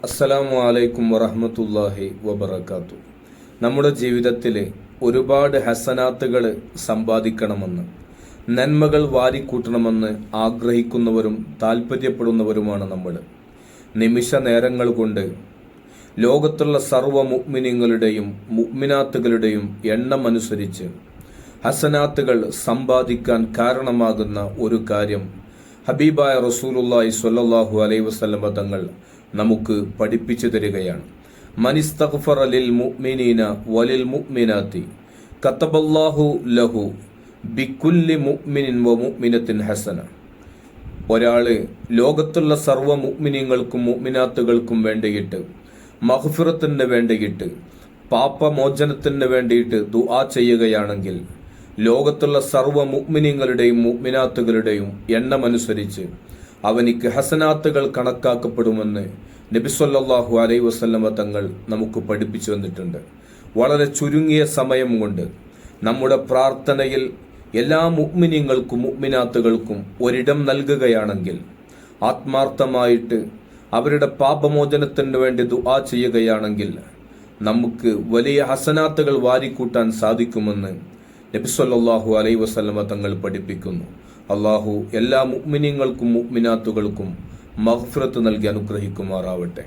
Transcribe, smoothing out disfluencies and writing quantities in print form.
അസ്സലാമു അലൈക്കും വറഹ്മത്തുള്ളാഹി വബറകാതുഹു. നമ്മുടെ ജീവിതത്തിൽ ഒരുപാട് ഹസനാത്തുകൾ സമ്പാദിക്കണമെന്ന്, നന്മകൾ വാരിക്കൂട്ടണമെന്ന് ആഗ്രഹിക്കുന്നവരും താല്പര്യപ്പെടുന്നവരുമാണ് നമ്മൾ. നിമിഷ നേരങ്ങൾ കൊണ്ട് ലോകത്തുള്ള സർവ്വ മുഅ്മിനീങ്ങളുടെയും മുഅ്മിനാത്തുകളുടെയും എണ്ണമനുസരിച്ച് ഹസനാത്തുകൾ സമ്പാദിക്കാൻ കാരണമാകുന്ന ഒരു കാര്യം ഹബീബായ റസൂലുള്ളാഹി സ്വല്ലല്ലാഹു അലൈഹി വസല്ലമ തങ്ങൾ നമുക്ക് പഠിപ്പിച്ചു തരികയാണ്. മനിസ്തഗ്ഫറ ലിൽ മുഅ്മിനീന വലിൽ മുഅ്മിനാത്തി കതബല്ലാഹു ലഹു ബികുല്ലി മുഅ്മിനിൻ വ മുഅ്മിനത്തിൻ ഹസന. ഒരാള് ലോകത്തുള്ള സർവ്വ മുഅ്മിനീങ്ങൾക്കും മുഅ്മിനാത്തുകൾക്കും വേണ്ടിയിട്ട്, മഗ്ഫിറത്തിന് വേണ്ടിയിട്ട്, പാപമോചനത്തിന് വേണ്ടിയിട്ട് ദുആ ചെയ്യുകയാണെങ്കിൽ ലോകത്തുള്ള സർവ്വ മുഅ്മിനീങ്ങളുടെയും മുഅ്മിനാത്തുകളുടെയും എണ്ണമനുസരിച്ച് അവനിക്ക് ഹസനാത്തുകൾ കണക്കാക്കപ്പെടുമെന്ന് നബി സല്ലല്ലാഹു അലൈഹി വസല്ലമ തങ്ങൾ നമുക്ക് പഠിപ്പിച്ചു വന്നിട്ടുണ്ട്. വളരെ ചുരുങ്ങിയ സമയം കൊണ്ട് നമ്മുടെ പ്രാർത്ഥനയിൽ എല്ലാ മുഅ്മിനീങ്ങൾക്കും മുഅ്മിനാത്തുകൾക്കും ഒരിടം നൽകുകയാണെങ്കിൽ, ആത്മാർത്ഥമായിട്ട് അവരുടെ പാപമോചനത്തിന് വേണ്ടി ദുആ ചെയ്യുകയാണെങ്കിൽ നമുക്ക് വലിയ ഹസനാത്തുകൾ വാരിക്കൂട്ടാൻ സാധിക്കുമെന്ന് നബി സല്ലല്ലാഹു അലൈഹി വസല്ലമ തങ്ങൾ പഠിപ്പിക്കുന്നു. അള്ളാഹു എല്ലാ മുഅ്മിനീങ്ങൾക്കും മുഅ്മിനാത്തുകൾക്കും മഗ്ഫിറത്ത് നൽകി അനുഗ്രഹിക്കുമാറാവട്ടെ.